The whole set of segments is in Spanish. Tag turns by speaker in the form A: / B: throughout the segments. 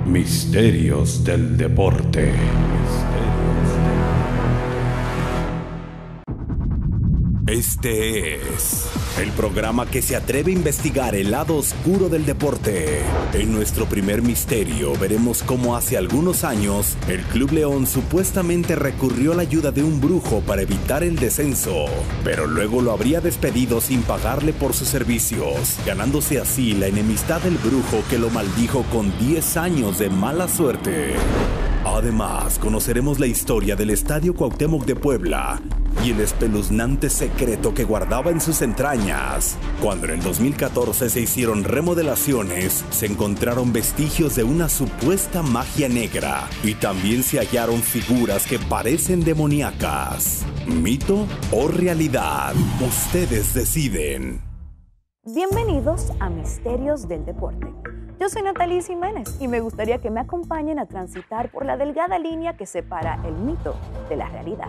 A: Misterios del deporte. Este es el programa que se atreve a investigar el lado oscuro del deporte. En nuestro primer misterio veremos cómo hace algunos años el Club León supuestamente recurrió a la ayuda de un brujo para evitar el descenso, pero luego lo habría despedido sin pagarle por sus servicios, ganándose así la enemistad del brujo que lo maldijo con 10 años de mala suerte. Además, conoceremos la historia del Estadio Cuauhtémoc de Puebla y el espeluznante secreto que guardaba en sus entrañas. Cuando en el 2014 se hicieron remodelaciones, se encontraron vestigios de una supuesta magia negra y también se hallaron figuras que parecen demoníacas. ¿Mito o realidad? Ustedes deciden.
B: Bienvenidos a Misterios del Deporte. Yo soy Natalie Jiménez y me gustaría que me acompañen a transitar por la delgada línea que separa el mito de la realidad.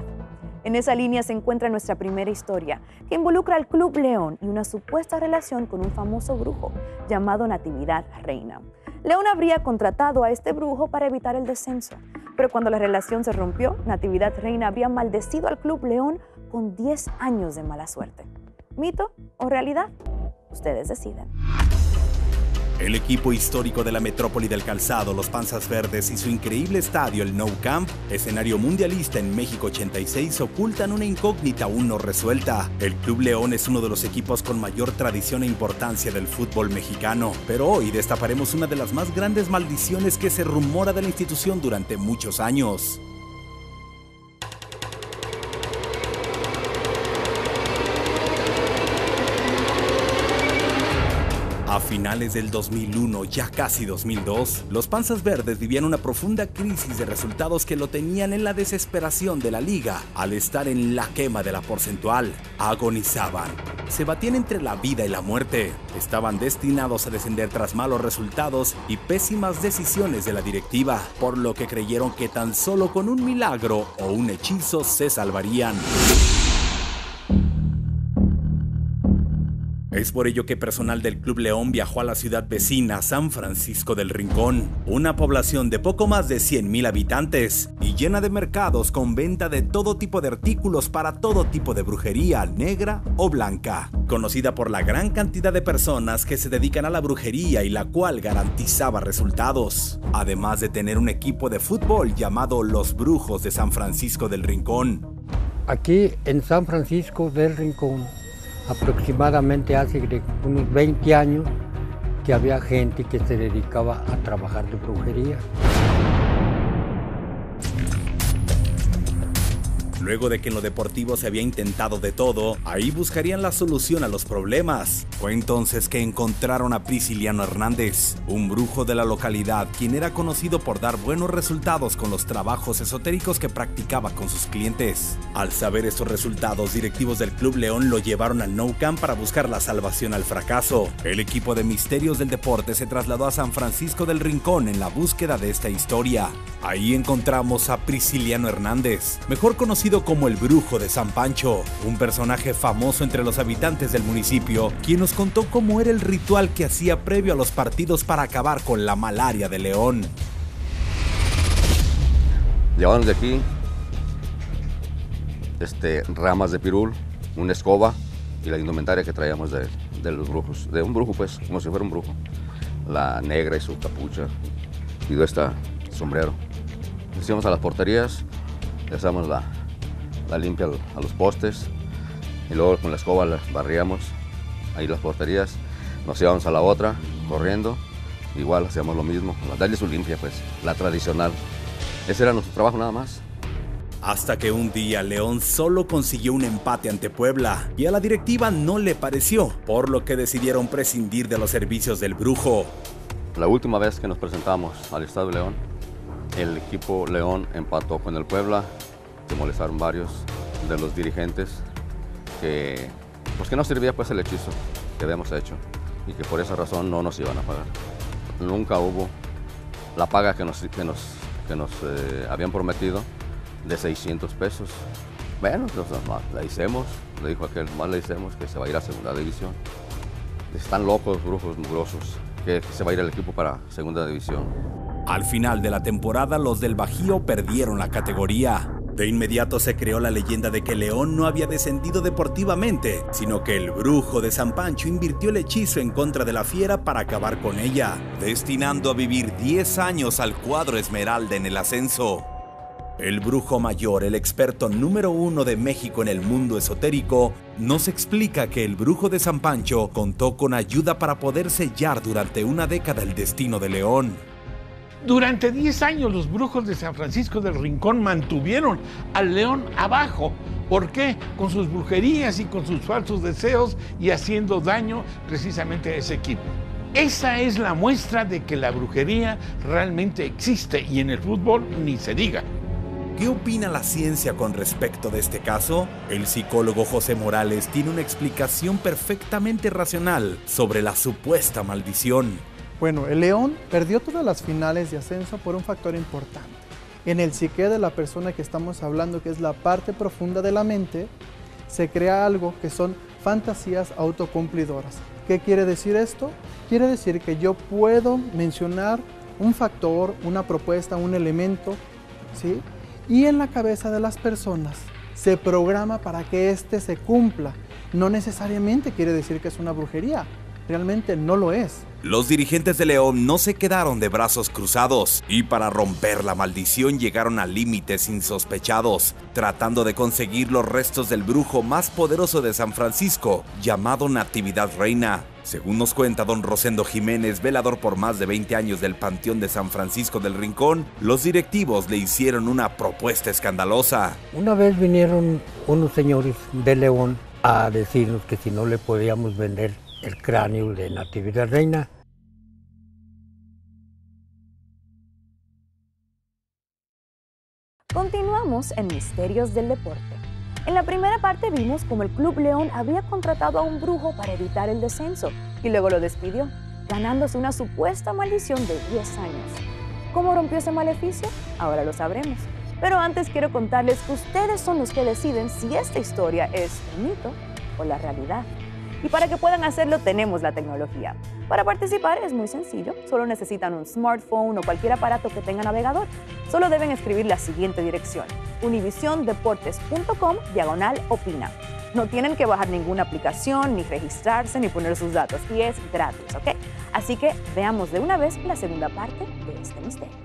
B: En esa línea se encuentra nuestra primera historia, que involucra al Club León y una supuesta relación con un famoso brujo llamado Natividad Reina. León habría contratado a este brujo para evitar el descenso, pero cuando la relación se rompió, Natividad Reina había maldecido al Club León con 10 años de mala suerte. ¿Mito o realidad? Ustedes deciden.
A: El equipo histórico de la metrópoli del calzado, los Panzas Verdes, y su increíble estadio, el Nou Camp, escenario mundialista en México 86, ocultan una incógnita aún no resuelta. El Club León es uno de los equipos con mayor tradición e importancia del fútbol mexicano, pero hoy destaparemos una de las más grandes maldiciones que se rumora de la institución durante muchos años. A finales del 2001, ya casi 2002, los Panzas Verdes vivían una profunda crisis de resultados que lo tenían en la desesperación de la liga. Al estar en la quema de la porcentual, agonizaban. Se batían entre la vida y la muerte. Estaban destinados a descender tras malos resultados y pésimas decisiones de la directiva, por lo que creyeron que tan solo con un milagro o un hechizo se salvarían. Es por ello que personal del Club León viajó a la ciudad vecina, San Francisco del Rincón, una población de poco más de 100,000 habitantes y llena de mercados con venta de todo tipo de artículos para todo tipo de brujería, negra o blanca, conocida por la gran cantidad de personas que se dedican a la brujería y la cual garantizaba resultados, además de tener un equipo de fútbol llamado Los Brujos de San Francisco del Rincón.
C: Aquí en San Francisco del Rincón, aproximadamente hace unos 20 años que había gente que se dedicaba a trabajar de brujería.
A: Luego de que en lo deportivo se había intentado de todo, ahí buscarían la solución a los problemas. Fue entonces que encontraron a Prisciliano Hernández, un brujo de la localidad, quien era conocido por dar buenos resultados con los trabajos esotéricos que practicaba con sus clientes. Al saber estos resultados, directivos del Club León lo llevaron al Nou Camp para buscar la salvación al fracaso. El equipo de Misterios del Deporte se trasladó a San Francisco del Rincón en la búsqueda de esta historia. Ahí encontramos a Prisciliano Hernández, mejor conocido como el Brujo de San Pancho, un personaje famoso entre los habitantes del municipio, quien nos contó cómo era el ritual que hacía previo a los partidos para acabar con la malaria de León.
D: Llevaban de aquí ramas de pirul, una escoba y la indumentaria que traíamos de los brujos, de un brujo, pues, como si fuera un brujo. La negra y su capucha y este sombrero. Nos íbamos a las porterías, le hacíamos la limpia a los postes y luego con la escoba barríamos ahí las porterías, nos íbamos a la otra corriendo, igual hacíamos lo mismo, darle su limpia, pues, la tradicional. Ese era nuestro trabajo nada más.
A: Hasta que un día León solo consiguió un empate ante Puebla y a la directiva no le pareció, por lo que decidieron prescindir de los servicios del brujo.
D: La última vez que nos presentamos al Estadio León, el equipo León empató con el Puebla. Se molestaron varios de los dirigentes que no servía, pues, el hechizo que habíamos hecho y que por esa razón no nos iban a pagar. Nunca hubo la paga que nos habían prometido de 600 pesos. Bueno, entonces la hicimos, le dijo aquel, más le hicimos que se va a ir a segunda división. Están locos, brujos mugrosos, que se va a ir el equipo para segunda división.
A: Al final de la temporada, los del Bajío perdieron la categoría. De inmediato se creó la leyenda de que León no había descendido deportivamente, sino que el Brujo de San Pancho invirtió el hechizo en contra de la Fiera para acabar con ella, destinando a vivir 10 años al cuadro Esmeralda en el ascenso. El Brujo Mayor, el experto número 1 de México en el mundo esotérico, nos explica que el Brujo de San Pancho contó con ayuda para poder sellar durante una década el destino de León.
E: Durante 10 años los brujos de San Francisco del Rincón mantuvieron al León abajo. ¿Por qué? Con sus brujerías y con sus falsos deseos y haciendo daño precisamente a ese equipo. Esa es la muestra de que la brujería realmente existe y en el fútbol ni se diga.
A: ¿Qué opina la ciencia con respecto de este caso? El psicólogo José Morales tiene una explicación perfectamente racional sobre la supuesta maldición.
F: Bueno, el León perdió todas las finales de ascenso por un factor importante. En el psique de la persona que estamos hablando, que es la parte profunda de la mente, se crea algo que son fantasías autocumplidoras. ¿Qué quiere decir esto? Quiere decir que yo puedo mencionar un factor, una propuesta, un elemento, ¿sí? Y en la cabeza de las personas se programa para que éste se cumpla. No necesariamente quiere decir que es una brujería, realmente no lo es.
A: Los dirigentes de León no se quedaron de brazos cruzados y para romper la maldición llegaron a límites insospechados, tratando de conseguir los restos del brujo más poderoso de San Francisco, llamado Natividad Reina. Según nos cuenta don Rosendo Jiménez, velador por más de 20 años del Panteón de San Francisco del Rincón, los directivos le hicieron una propuesta escandalosa.
C: Una vez vinieron unos señores de León a decirnos que si no le podíamos vender el cráneo de Natividad Reina.
B: Continuamos en Misterios del Deporte. En la primera parte vimos cómo el Club León había contratado a un brujo para evitar el descenso y luego lo despidió, ganándose una supuesta maldición de 10 años. ¿Cómo rompió ese maleficio? Ahora lo sabremos. Pero antes quiero contarles que ustedes son los que deciden si esta historia es un mito o la realidad. Y para que puedan hacerlo tenemos la tecnología. Para participar es muy sencillo, solo necesitan un smartphone o cualquier aparato que tenga navegador. Solo deben escribir la siguiente dirección: univisiondeportes.com/opina. No tienen que bajar ninguna aplicación, ni registrarse, ni poner sus datos, y es gratis, ¿ok? Así que veamos de una vez la segunda parte de este misterio.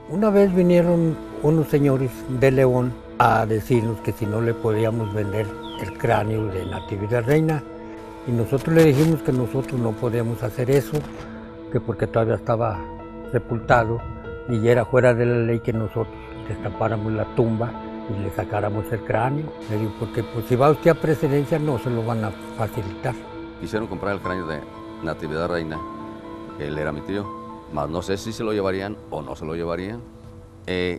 C: Una vez vinieron unos señores de León a decirnos que si no le podíamos vender el cráneo de Natividad Reina. Y nosotros le dijimos que nosotros no podíamos hacer eso, que porque todavía estaba sepultado y era fuera de la ley que nosotros destapáramos la tumba y le sacáramos el cráneo. Le digo, porque pues, si va usted a presidencia no se lo van a facilitar.
D: Quisieron comprar el cráneo de Natividad Reina, que él era mi tío, mas no sé si se lo llevarían o no se lo llevarían.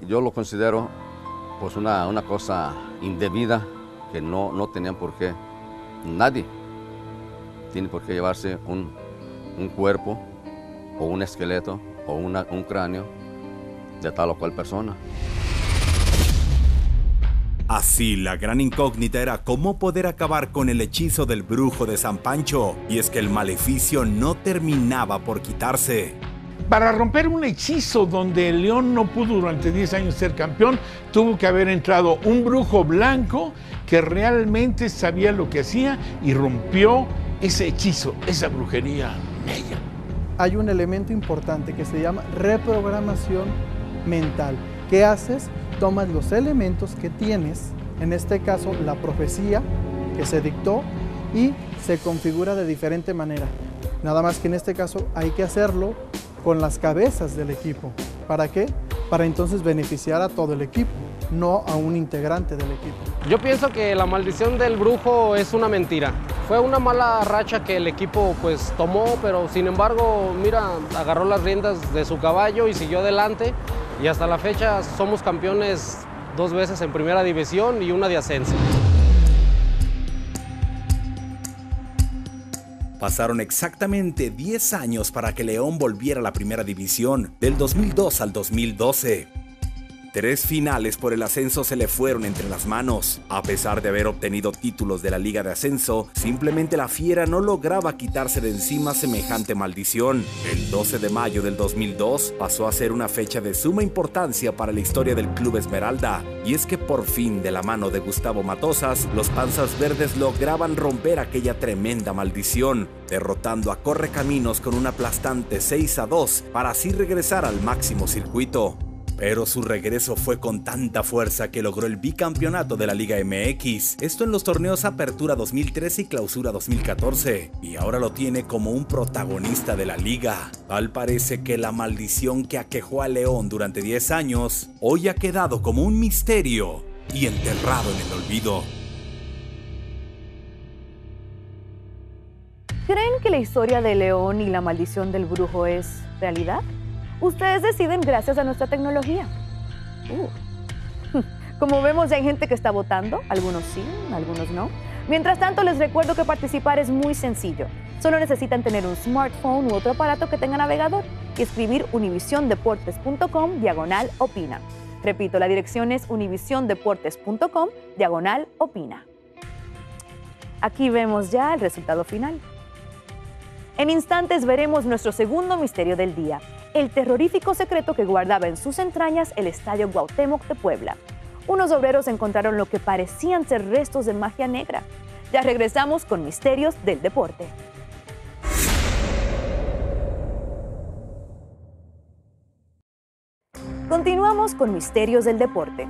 D: Yo lo considero pues una cosa indebida que no tenían por qué, nadie tiene por qué llevarse un cuerpo o un esqueleto o un cráneo de tal o cual persona.
A: Así, la gran incógnita era cómo poder acabar con el hechizo del Brujo de San Pancho, y es que el maleficio no terminaba por quitarse.
E: Para romper un hechizo donde el León no pudo durante 10 años ser campeón, tuvo que haber entrado un brujo blanco que realmente sabía lo que hacía y rompió ese hechizo, esa brujería negra.
F: Hay un elemento importante que se llama reprogramación mental. ¿Qué haces? Tomas los elementos que tienes, en este caso la profecía que se dictó, y se configura de diferente manera. Nada más que en este caso hay que hacerlo con las cabezas del equipo. ¿Para qué? Para entonces beneficiar a todo el equipo, no a un integrante del equipo.
G: Yo pienso que la maldición del brujo es una mentira. Fue una mala racha que el equipo pues tomó, pero sin embargo, mira, agarró las riendas de su caballo y siguió adelante. Y hasta la fecha somos campeones 2 veces en primera división y una de ascenso.
A: Pasaron exactamente 10 años para que León volviera a la primera división, del 2002 al 2012. 3 finales por el ascenso se le fueron entre las manos. A pesar de haber obtenido títulos de la Liga de Ascenso, simplemente la Fiera no lograba quitarse de encima semejante maldición. El 12 de mayo del 2002 pasó a ser una fecha de suma importancia para la historia del Club Esmeralda, y es que por fin, de la mano de Gustavo Matosas, los Panzas Verdes lograban romper aquella tremenda maldición, derrotando a Correcaminos con un aplastante 6-2 para así regresar al máximo circuito. Pero su regreso fue con tanta fuerza que logró el bicampeonato de la Liga MX, esto en los torneos Apertura 2013 y Clausura 2014, y ahora lo tiene como un protagonista de la liga. Tal parece que la maldición que aquejó a León durante 10 años, hoy ha quedado como un misterio y enterrado en el olvido.
B: ¿Creen que la historia de León y la maldición del brujo es realidad? Ustedes deciden gracias a nuestra tecnología. Como vemos, ya hay gente que está votando, algunos sí, algunos no. Mientras tanto, les recuerdo que participar es muy sencillo. Solo necesitan tener un smartphone u otro aparato que tenga navegador y escribir univisiondeportes.com/opina. Repito, la dirección es univisiondeportes.com/opina. Aquí vemos ya el resultado final. En instantes veremos nuestro segundo misterio del día, el terrorífico secreto que guardaba en sus entrañas el Estadio Cuauhtémoc de Puebla. Unos obreros encontraron lo que parecían ser restos de magia negra. Ya regresamos con Misterios del Deporte. Continuamos con Misterios del Deporte.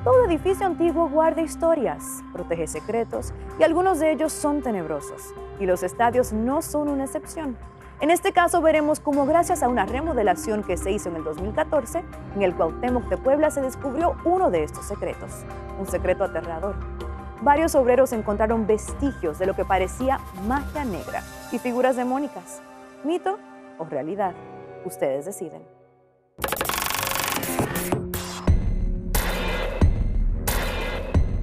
B: Todo edificio antiguo guarda historias, protege secretos y algunos de ellos son tenebrosos. Y los estadios no son una excepción. En este caso veremos cómo gracias a una remodelación que se hizo en el 2014, en el Cuauhtémoc de Puebla se descubrió uno de estos secretos, un secreto aterrador. Varios obreros encontraron vestigios de lo que parecía magia negra y figuras demónicas. ¿Mito o realidad? Ustedes deciden.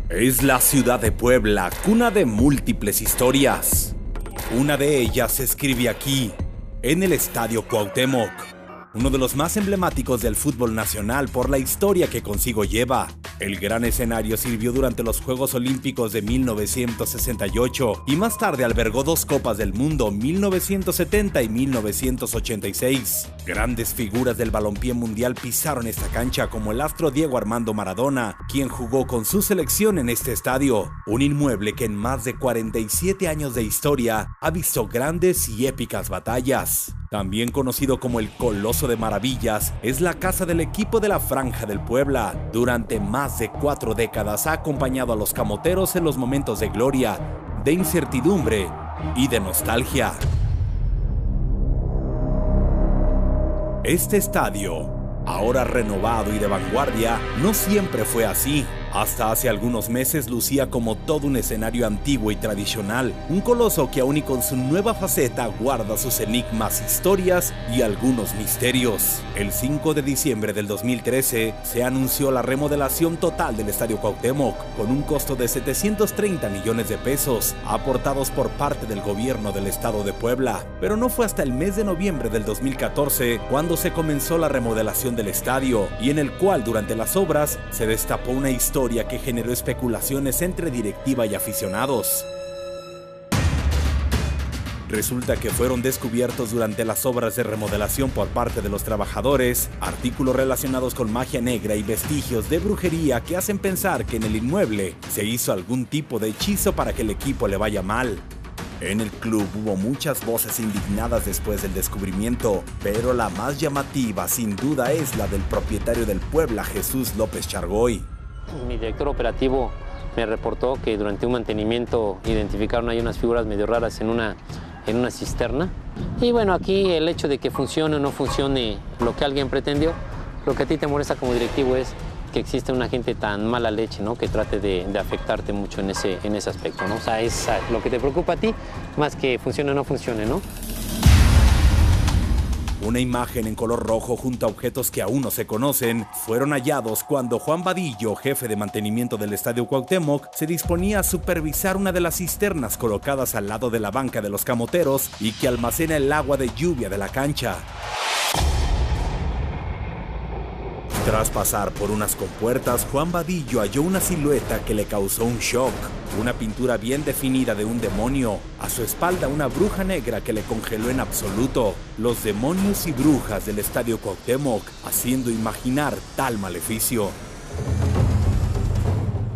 A: Es la ciudad de Puebla, cuna de múltiples historias. Una de ellas se escribe aquí, en el Estadio Cuauhtémoc, uno de los más emblemáticos del fútbol nacional por la historia que consigo lleva. El gran escenario sirvió durante los Juegos Olímpicos de 1968 y más tarde albergó 2 Copas del Mundo, 1970 y 1986. Grandes figuras del balompié mundial pisaron esta cancha como el astro Diego Armando Maradona, quien jugó con su selección en este estadio, un inmueble que en más de 47 años de historia ha visto grandes y épicas batallas. También conocido como el Coloso de Maravillas, es la casa del equipo de la Franja del Puebla. Durante más de 4 décadas ha acompañado a los camoteros en los momentos de gloria, de incertidumbre y de nostalgia. Este estadio, ahora renovado y de vanguardia, no siempre fue así. Hasta hace algunos meses lucía como todo un escenario antiguo y tradicional, un coloso que aún y con su nueva faceta guarda sus enigmas, historias y algunos misterios. El 5 de diciembre del 2013 se anunció la remodelación total del Estadio Cuauhtémoc, con un costo de 730 millones de pesos, aportados por parte del gobierno del estado de Puebla. Pero no fue hasta el mes de noviembre del 2014 cuando se comenzó la remodelación del estadio, y en el cual durante las obras se destapó una historia que generó especulaciones entre directiva y aficionados. Resulta que fueron descubiertos durante las obras de remodelación por parte de los trabajadores artículos relacionados con magia negra y vestigios de brujería que hacen pensar que en el inmueble se hizo algún tipo de hechizo para que el equipo le vaya mal. En el club hubo muchas voces indignadas después del descubrimiento, pero la más llamativa sin duda es la del propietario del Puebla, Jesús López Chargoy.
H: Mi director operativo me reportó que durante un mantenimiento identificaron ahí unas figuras medio raras en una cisterna. Y bueno, aquí el hecho de que funcione o no funcione lo que alguien pretendió, lo que a ti te molesta como directivo es que existe una gente tan mala leche, ¿no? Que trate de afectarte mucho en ese aspecto, ¿no? O sea, es lo que te preocupa a ti, más que funcione o no funcione, ¿no?
A: Una imagen en color rojo junto a objetos que aún no se conocen fueron hallados cuando Juan Vadillo, jefe de mantenimiento del Estadio Cuauhtémoc, se disponía a supervisar una de las cisternas colocadas al lado de la banca de los camoteros y que almacena el agua de lluvia de la cancha. Tras pasar por unas compuertas, Juan Vadillo halló una silueta que le causó un shock. Una pintura bien definida de un demonio. A su espalda una bruja negra que le congeló en absoluto. Los demonios y brujas del Estadio Cuauhtémoc, haciendo imaginar tal maleficio.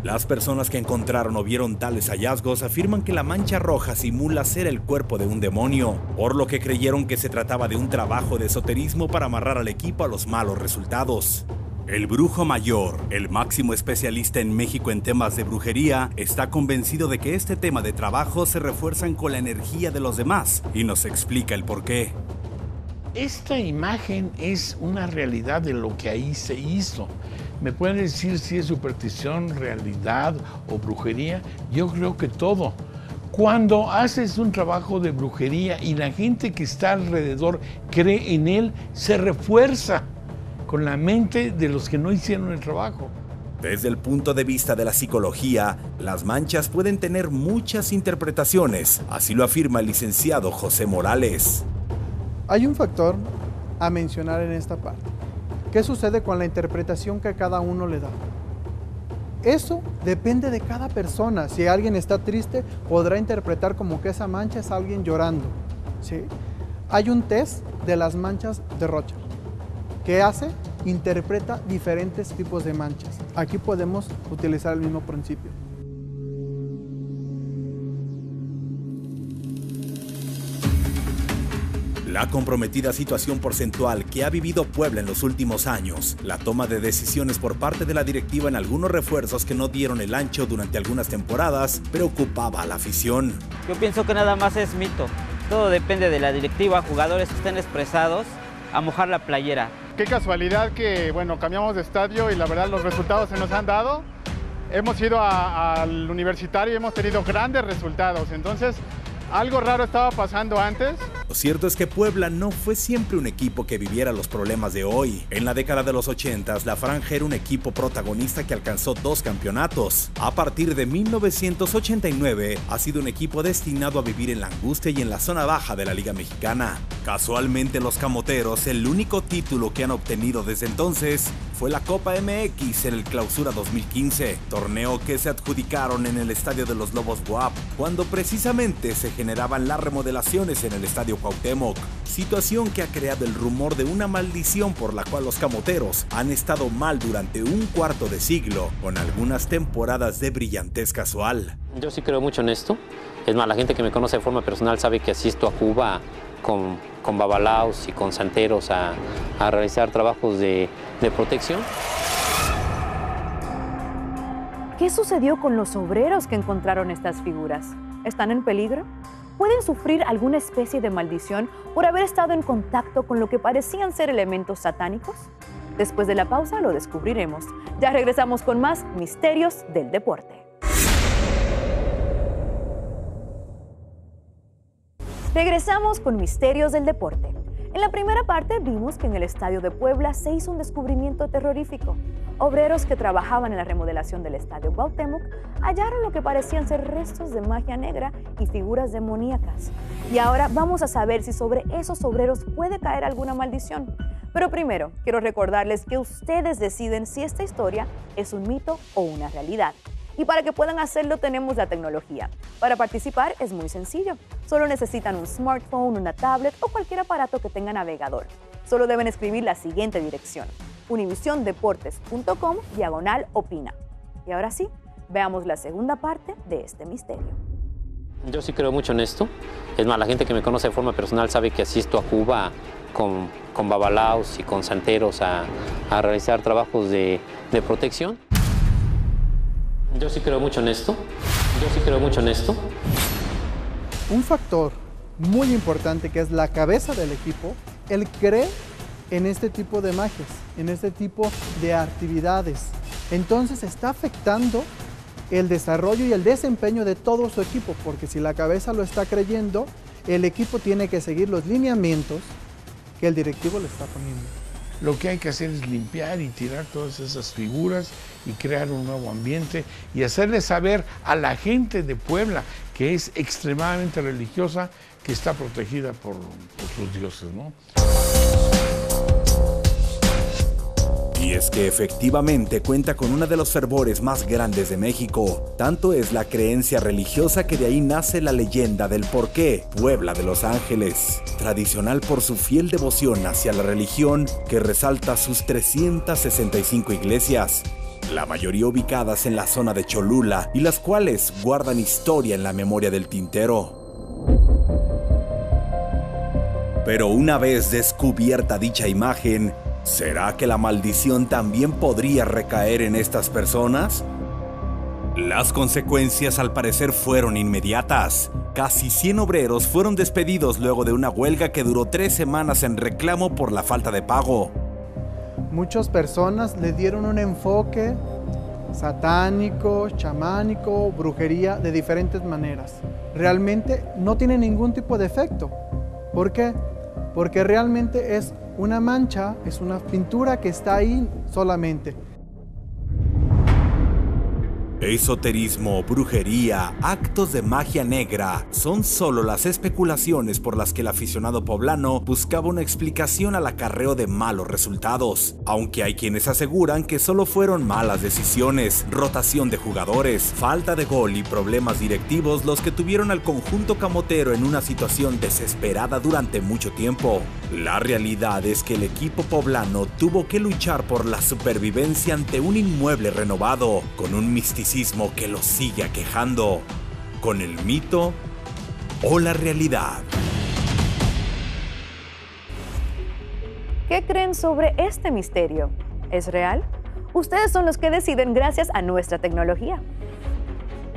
A: Las personas que encontraron o vieron tales hallazgos afirman que la mancha roja simula ser el cuerpo de un demonio, por lo que creyeron que se trataba de un trabajo de esoterismo para amarrar al equipo a los malos resultados. El brujo mayor, el máximo especialista en México en temas de brujería, está convencido de que este tema de trabajo se refuerzan con la energía de los demás y nos explica el porqué.
E: Esta imagen es una realidad de lo que ahí se hizo. ¿Me pueden decir si es superstición, realidad o brujería? Yo creo que todo. Cuando haces un trabajo de brujería y la gente que está alrededor cree en él, se refuerza con la mente de los que no hicieron el trabajo.
A: Desde el punto de vista de la psicología, las manchas pueden tener muchas interpretaciones. Así lo afirma el licenciado José Morales.
F: Hay un factor a mencionar en esta parte. ¿Qué sucede con la interpretación que cada uno le da? Eso depende de cada persona. Si alguien está triste, podrá interpretar como que esa mancha es alguien llorando, ¿sí? Hay un test de las manchas de Rorschach. ¿Qué hace? Interpreta diferentes tipos de manchas. Aquí podemos utilizar el mismo principio.
A: La comprometida situación porcentual que ha vivido Puebla en los últimos años, la toma de decisiones por parte de la directiva en algunos refuerzos que no dieron el ancho durante algunas temporadas, preocupaba a la afición.
I: Yo pienso que nada más es mito. Todo depende de la directiva, jugadores que estén expresados a mojar la playera.
J: Qué casualidad que, bueno, cambiamos de estadio y la verdad los resultados se nos han dado. Hemos ido al Universitario y hemos tenido grandes resultados, entonces algo raro estaba pasando antes.
A: Lo cierto es que Puebla no fue siempre un equipo que viviera los problemas de hoy. En la década de los 80s, la Franja era un equipo protagonista que alcanzó 2 campeonatos. A partir de 1989, ha sido un equipo destinado a vivir en la angustia y en la zona baja de la Liga Mexicana. Casualmente, los Camoteros, el único título que han obtenido desde entonces fue la Copa MX en el Clausura 2015, torneo que se adjudicaron en el Estadio de los Lobos BUAP, cuando precisamente se generaban las remodelaciones en el Estadio Cuauhtémoc, situación que ha creado el rumor de una maldición por la cual los Camoteros han estado mal durante un cuarto de siglo, con algunas temporadas de brillantez casual.
H: Yo sí creo mucho en esto. Es más, la gente que me conoce de forma personal sabe que asisto a Cuba con babalaos y con santeros a realizar trabajos de protección.
B: ¿Qué sucedió con los obreros que encontraron estas figuras? ¿Están en peligro? ¿Pueden sufrir alguna especie de maldición por haber estado en contacto con lo que parecían ser elementos satánicos? Después de la pausa lo descubriremos. Ya regresamos con más Misterios del Deporte. Regresamos con Misterios del Deporte. En la primera parte vimos que en el Estadio de Puebla se hizo un descubrimiento terrorífico. Obreros que trabajaban en la remodelación del Estadio Cuauhtémoc hallaron lo que parecían ser restos de magia negra y figuras demoníacas. Y ahora vamos a saber si sobre esos obreros puede caer alguna maldición. Pero primero, quiero recordarles que ustedes deciden si esta historia es un mito o una realidad. Y para que puedan hacerlo tenemos la tecnología. Para participar es muy sencillo. Solo necesitan un smartphone, una tablet o cualquier aparato que tenga navegador. Solo deben escribir la siguiente dirección: univisiondeportes.com/opina. Y ahora sí, veamos la segunda parte de este misterio.
H: Yo sí creo mucho en esto. Es más, la gente que me conoce de forma personal sabe que asisto a Cuba con babalaos y con santeros a realizar trabajos de protección. Yo sí creo mucho en esto. Yo sí creo mucho en esto.
F: Un factor muy importante que es la cabeza del equipo, él cree en este tipo de magias, en este tipo de actividades. Entonces está afectando el desarrollo y el desempeño de todo su equipo, porque si la cabeza lo está creyendo, el equipo tiene que seguir los lineamientos que el directivo le está poniendo.
E: Lo que hay que hacer es limpiar y tirar todas esas figuras y crear un nuevo ambiente y hacerle saber a la gente de Puebla, que es extremadamente religiosa, que está protegida por sus dioses, ¿no?
A: Y es que efectivamente cuenta con uno de los fervores más grandes de México. Tanto es la creencia religiosa que de ahí nace la leyenda del porqué Puebla de Los Ángeles, tradicional por su fiel devoción hacia la religión que resalta sus 365 iglesias, la mayoría ubicadas en la zona de Cholula y las cuales guardan historia en la memoria del tintero. Pero una vez descubierta dicha imagen, ¿será que la maldición también podría recaer en estas personas? Las consecuencias al parecer fueron inmediatas. Casi 100 obreros fueron despedidos luego de una huelga que duró 3 semanas en reclamo por la falta de pago.
F: Muchas personas le dieron un enfoque satánico, chamánico, brujería de diferentes maneras. Realmente no tiene ningún tipo de efecto. ¿Por qué? Porque realmente es una mancha, es una pintura que está ahí solamente.
A: Esoterismo, brujería, actos de magia negra son solo las especulaciones por las que el aficionado poblano buscaba una explicación al acarreo de malos resultados, aunque hay quienes aseguran que solo fueron malas decisiones, rotación de jugadores, falta de gol y problemas directivos los que tuvieron al conjunto camotero en una situación desesperada durante mucho tiempo. La realidad es que el equipo poblano tuvo que luchar por la supervivencia ante un inmueble renovado, con un misticismo que los sigue aquejando, con el mito o la realidad.
B: ¿Qué creen sobre este misterio? ¿Es real? Ustedes son los que deciden gracias a nuestra tecnología.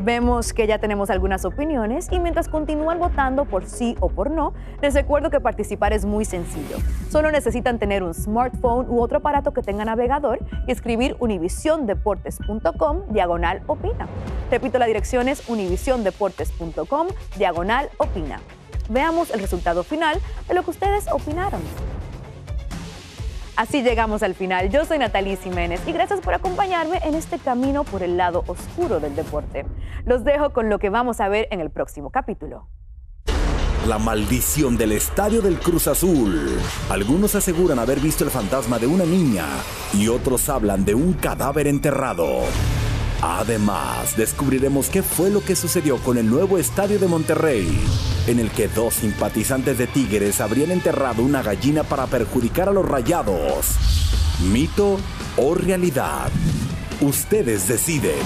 B: Vemos que ya tenemos algunas opiniones y mientras continúan votando por sí o por no, les recuerdo que participar es muy sencillo. Solo necesitan tener un smartphone u otro aparato que tenga navegador y escribir univisiondeportes.com/opina. Repito, la dirección es univisiondeportes.com/opina. Veamos el resultado final de lo que ustedes opinaron. Así llegamos al final. Yo soy Natalie Jiménez y gracias por acompañarme en este camino por el lado oscuro del deporte. Los dejo con lo que vamos a ver en el próximo capítulo.
A: La maldición del estadio del Cruz Azul. Algunos aseguran haber visto el fantasma de una niña y otros hablan de un cadáver enterrado. Además, descubriremos qué fue lo que sucedió con el nuevo estadio de Monterrey, en el que 2 simpatizantes de Tigres habrían enterrado una gallina para perjudicar a los Rayados. ¿Mito o realidad? Ustedes deciden.